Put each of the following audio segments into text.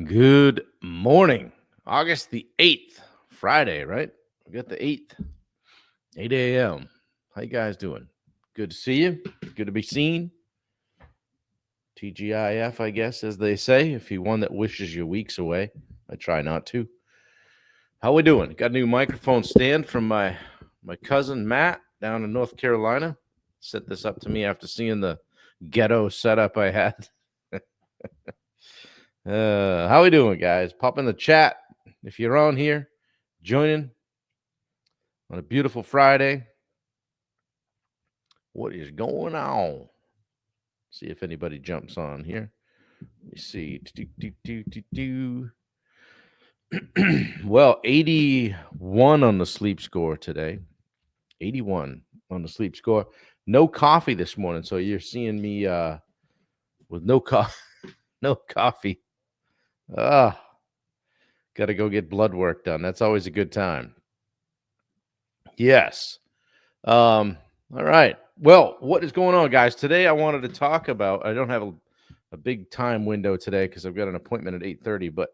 Good morning. August the 8th, Friday, right? We got the 8th, 8 a.m. How you guys doing? Good to see you. Good to be seen. TGIF, I guess, as they say. If you one that wishes your weeks away, I try not to. How we doing? Got a new microphone stand from my cousin Matt down in North Carolina. Set this up to me after seeing the ghetto setup I had. How we doing, guys? Pop in the chat if you're on here, joining on a beautiful Friday. What is going on? See if anybody jumps on here. Let me see. Well, 81 on the sleep score today. 81 on the sleep score. No coffee this morning, so you're seeing me with no coffee. No coffee. Ah, got to go get blood work done. That's always a good time. Yes. All right. Well, what is going on, guys? Today I wanted to talk about. I don't have a big time window today because I've got an appointment at 8:30. But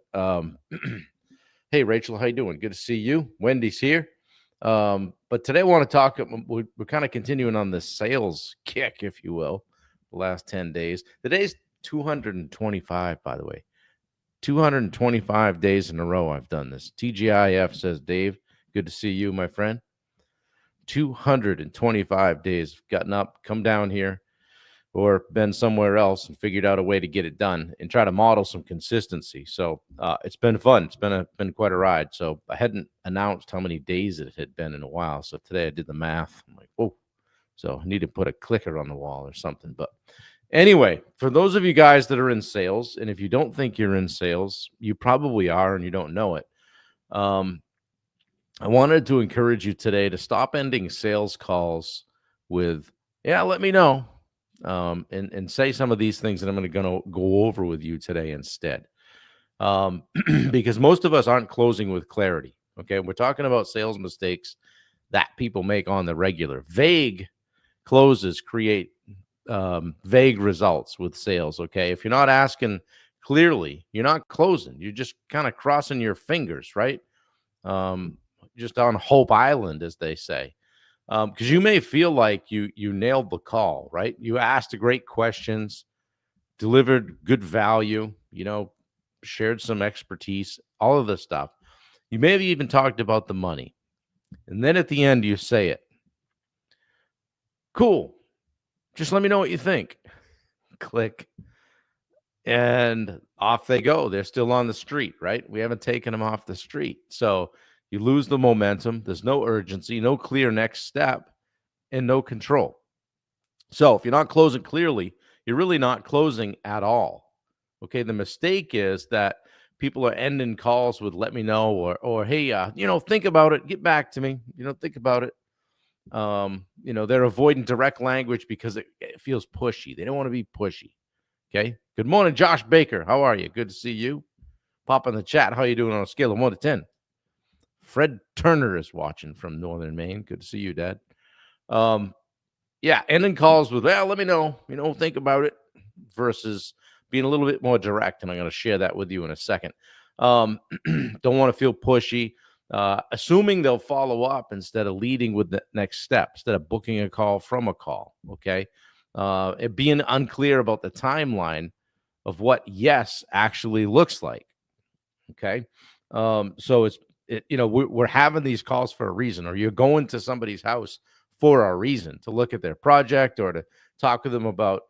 hey, Rachel, how you doing? Good to see you. Wendy's here. But today I want to talk. We're kind of continuing on the sales kick, if you will, the last 10 days. Today's 225, by the way. 225 days in a row I've done this. TGIF says, Dave, good to see you, my friend. 225 days, gotten up, come down here, or been somewhere else and figured out a way to get it done and try to model some consistency. So it's been fun. It's been quite a ride. So I hadn't announced how many days it had been in a while. So today I did the math. I'm like, whoa. So I need to put a clicker on the wall or something. But anyway, for those of you guys that are in sales, and if you don't think you're in sales, you probably are and you don't know it. I wanted to encourage you today to stop ending sales calls with, yeah, let me know. And say some of these things that I'm going to go over with you today instead. Because most of us aren't closing with clarity. Okay. We're talking about sales mistakes that people make on the regular. Vague closes create vague results with sales. Okay. If you're not asking clearly, you're not closing. You're just kind of crossing your fingers, right? Just on Hope Island, as they say. Because you may feel like you nailed the call, right? You asked great questions, delivered good value, shared some expertise, all of this stuff. You may have even talked about the money. And then at the end, you say it. Cool. Just let me know what you think. Click. And off they go. They're still on the street, right? We haven't taken them off the street. So you lose the momentum. There's no urgency, no clear next step, and no control. So if you're not closing clearly, you're really not closing at all. Okay. The mistake is that people are ending calls with let me know or hey, think about it, get back to me, think about it. They're avoiding direct language because it feels pushy. They don't want to be pushy. Okay. Good morning, Josh Baker. How are you? Good to see you. Pop in the chat. How are you doing on a scale of 1 to 10? Fred Turner is watching from Northern Maine. Good to see you, Dad. Yeah, ending calls with, well, let me know, think about it, versus being a little bit more direct. And I'm going to share that with you in a second. Don't want to feel pushy. Assuming they'll follow up instead of leading with the next step, instead of booking a call from a call. Okay. It being unclear about the timeline of what yes actually looks like. Okay. So we're having these calls for a reason, or you're going to somebody's house for a reason, to look at their project or to talk with them about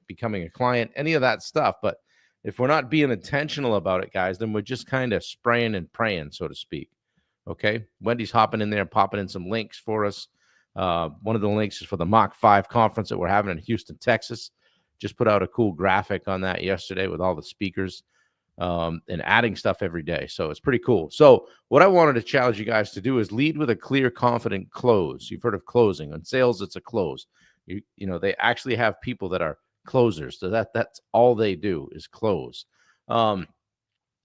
becoming a client, any of that stuff. But if we're not being intentional about it, guys, then we're just kind of spraying and praying, so to speak. Okay. Wendy's hopping in there, popping in some links for us. One of the links is for the Mach 5 conference that we're having in Houston, Texas. Just put out a cool graphic on that yesterday with all the speakers and adding stuff every day. So it's pretty cool. So what I wanted to challenge you guys to do is lead with a clear, confident close. You've heard of closing. On sales, it's a close. They actually have people that are closers. So that's all they do is close.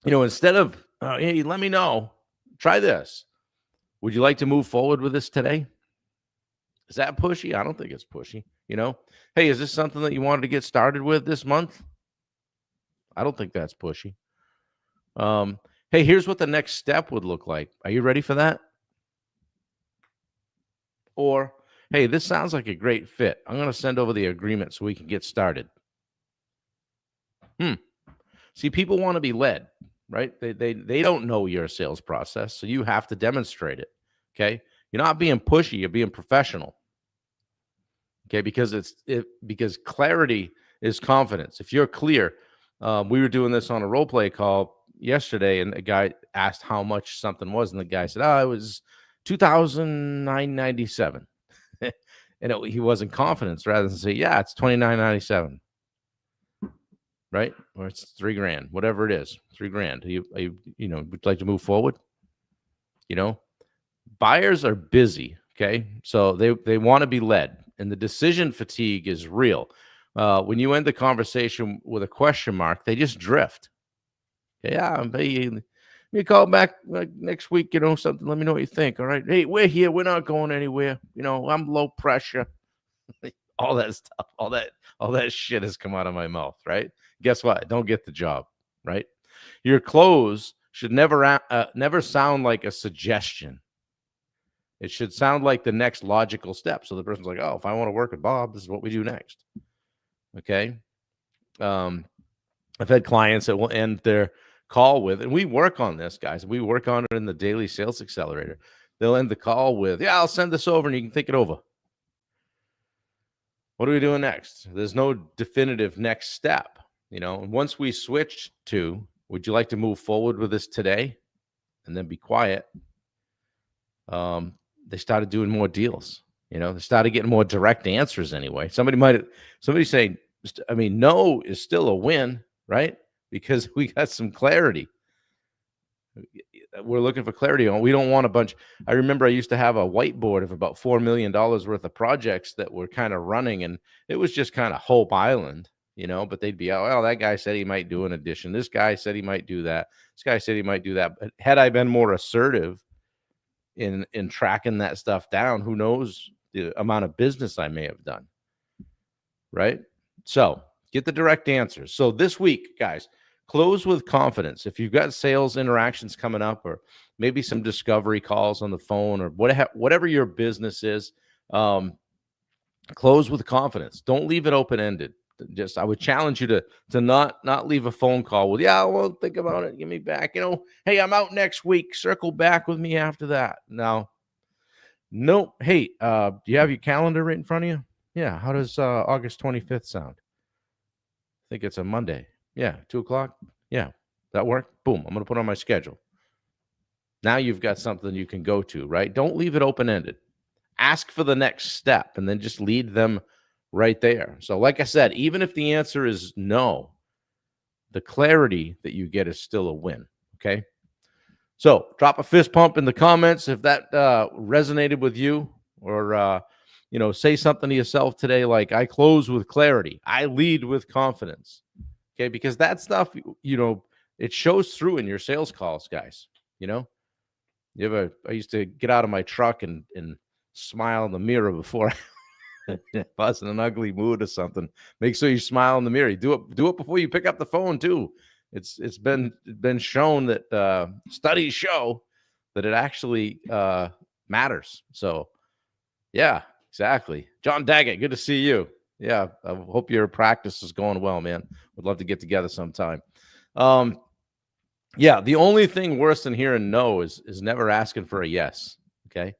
Instead of, hey, let me know, try this. Would you like to move forward with this today? Is that pushy? I don't think it's pushy. Hey, is this something that you wanted to get started with this month? I don't think that's pushy. Hey, here's what the next step would look like. Are you ready for that? Or, hey, this sounds like a great fit. I'm going to send over the agreement so we can get started. See, people want to be led, right? They don't know your sales process, so you have to demonstrate it. Okay, you're not being pushy; you're being professional. Okay, because clarity is confidence. If you're clear, we were doing this on a role play call yesterday, and a guy asked how much something was, and the guy said, "Oh, it was 2,997," and he wasn't confident. Rather than say, "Yeah, it's 2,997." Right? Or it's 3 grand, whatever it is, 3 grand. Would like to move forward? Buyers are busy. Okay. So they want to be led, and the decision fatigue is real. When you end the conversation with a question mark, they just drift. Okay, yeah, me call back like next week, something. Let me know what you think. All right. Hey, we're here. We're not going anywhere. I'm low pressure. All that stuff, all that shit has come out of my mouth, right? Guess what? I don't get the job, right? Your close should never sound like a suggestion. It should sound like the next logical step. So the person's like, "Oh, if I want to work with Bob, this is what we do next." Okay. I've had clients that will end their call with, and we work on this, guys. We work on it in the Daily Sales Accelerator. They'll end the call with, "Yeah, I'll send this over and you can think it over." What are we doing next? There's no definitive next step. Once we switched to, "Would you like to move forward with this today?" and then be quiet, they started doing more deals. They started getting more direct answers anyway. Somebody saying, no is still a win, right? Because we got some clarity. We're looking for clarity on. We don't want a bunch. I remember I used to have a whiteboard of about $4 million worth of projects that were kind of running, and it was just kind of Hope Island, but they'd be, "Oh, well, that guy said he might do an addition. This guy said he might do that. This guy said he might do that." But had I been more assertive in tracking that stuff down, who knows the amount of business I may have done, right? So get the direct answers. So this week, guys, close with confidence. If you've got sales interactions coming up, or maybe some discovery calls on the phone, or whatever your business is, close with confidence. Don't leave it open-ended. I would challenge you to not leave a phone call with, "Yeah, well, think about it. Give me back. Hey, I'm out next week. Circle back with me after that." No. Hey, do you have your calendar right in front of you? Yeah. How does August 25th sound? I think it's a Monday. Yeah, 2:00. Yeah, that work? Boom. I'm going to put it on my schedule. Now you've got something you can go to, right? Don't leave it open-ended. Ask for the next step and then just lead them right there. So like I said, even if the answer is no, the clarity that you get is still a win. Okay. So drop a fist pump in the comments if that resonated with you, or, say something to yourself today like, "I close with clarity. I lead with confidence." Okay. Because that stuff, it shows through in your sales calls, guys. I used to get out of my truck and smile in the mirror before if I was in an ugly mood or something. Make sure you smile in the mirror. Do it before you pick up the phone too. It's been shown that studies show that it actually matters. So yeah, exactly. John Daggett, good to see you. Yeah, I hope your practice is going well, man. Would love to get together sometime. Yeah, the only thing worse than hearing no is never asking for a yes. Okay.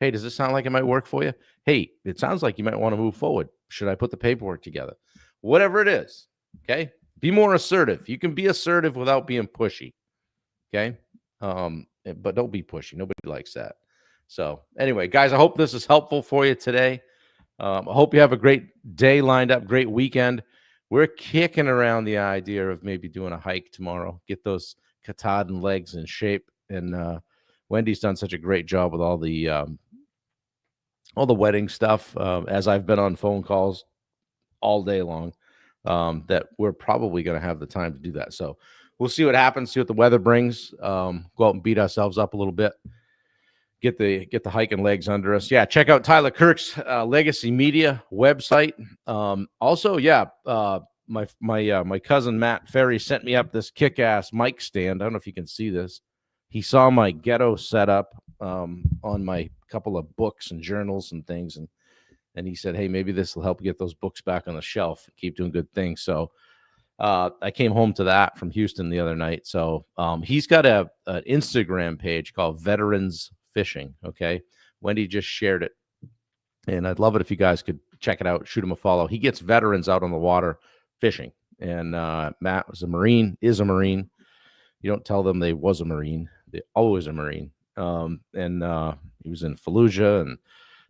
"Hey, does this sound like it might work for you? Hey, it sounds like you might want to move forward. Should I put the paperwork together?" Whatever it is. Okay. Be more assertive. You can be assertive without being pushy. Okay. But don't be pushy. Nobody likes that. So anyway, guys, I hope this is helpful for you today. I hope you have a great day lined up, great weekend. We're kicking around the idea of maybe doing a hike tomorrow, get those Katahdin legs in shape. And Wendy's done such a great job with all the wedding stuff, as I've been on phone calls all day long, that we're probably going to have the time to do that. So we'll see what happens, see what the weather brings. Go out and beat ourselves up a little bit. Get the hiking legs under us. Yeah, check out Tyler Kirk's Legacy Media website. Also, my cousin Matt Ferry sent me up this kick-ass mic stand. I don't know if you can see this. He saw my ghetto setup on my couple of books and journals and things, and he said, "Hey, maybe this will help get those books back on the shelf. Keep doing good things." So I came home to that from Houston the other night. So he's got an Instagram page called Veterans Fishing. Okay, Wendy just shared it, and I'd love it if you guys could check it out. Shoot him a follow. He gets veterans out on the water fishing, and Matt was a Marine, is a Marine. You don't tell them they was a Marine; they always a Marine. And he was in Fallujah and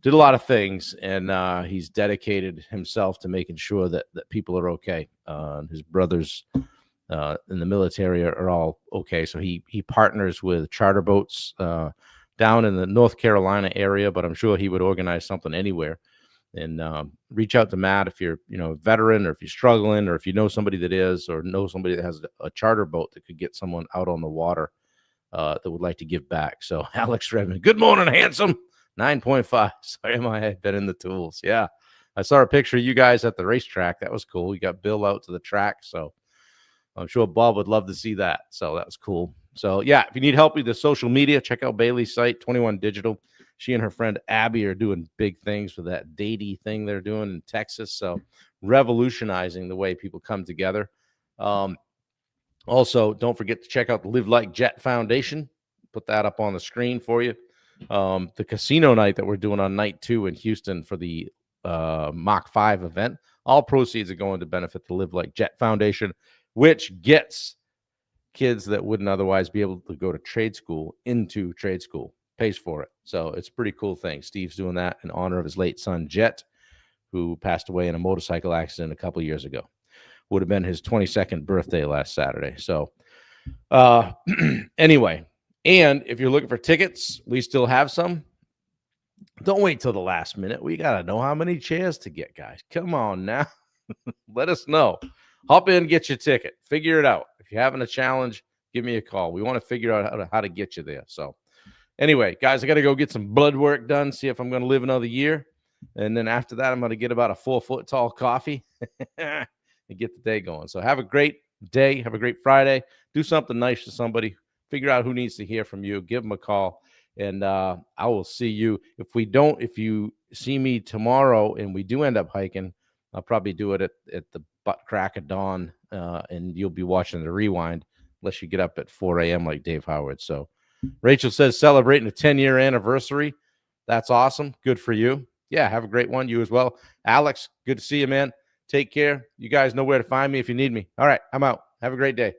did a lot of things, and he's dedicated himself to making sure that people are okay. His brothers in the military are all okay, so he partners with charter boats down in the North Carolina area, but I'm sure he would organize something anywhere. And reach out to Matt if you're a veteran, or if you're struggling, or if you know somebody that is, or know somebody that has a charter boat that could get someone out on the water that would like to give back. So Alex Redmond, good morning, handsome. 9.5. Sorry, I had been in the tools. Yeah. I saw a picture of you guys at the racetrack. That was cool. You got Bill out to the track. So I'm sure Bob would love to see that. So that was cool. So yeah, if you need help with the social media, check out Bailey's site, 21 Digital. She and her friend Abby are doing big things with that Datey thing they're doing in Texas. So revolutionizing the way people come together. Also, don't forget to check out the Live Like Jet Foundation. Put that up on the screen for you. The casino night that we're doing on night 2 in Houston for the Mach 5 event. All proceeds are going to benefit the Live Like Jet Foundation, which gets kids that wouldn't otherwise be able to go to trade school into trade school, pays for it. So it's a pretty cool thing. Steve's doing that in honor of his late son, Jet, who passed away in a motorcycle accident a couple years ago. Would have been his 22nd birthday last Saturday. So anyway, and if you're looking for tickets, we still have some. Don't wait till the last minute. We got to know how many chairs to get, guys. Come on now. Let us know. Hop in, get your ticket. Figure it out. If you're having a challenge, give me a call. We want to figure out how to get you there. So anyway, guys, I got to go get some blood work done, see if I'm going to live another year. And then after that, I'm going to get about a 4-foot tall coffee and get the day going. So have a great day. Have a great Friday. Do something nice to somebody. Figure out who needs to hear from you. Give them a call. And I will see you. If you see me tomorrow and we do end up hiking, I'll probably do it at the butt crack of dawn. And you'll be watching the rewind unless you get up at 4 a.m. like Dave Howard. So Rachel says celebrating a 10-year anniversary. That's awesome. Good for you. Yeah, have a great one. You as well. Alex, good to see you, man. Take care. You guys know where to find me if you need me. All right, I'm out. Have a great day.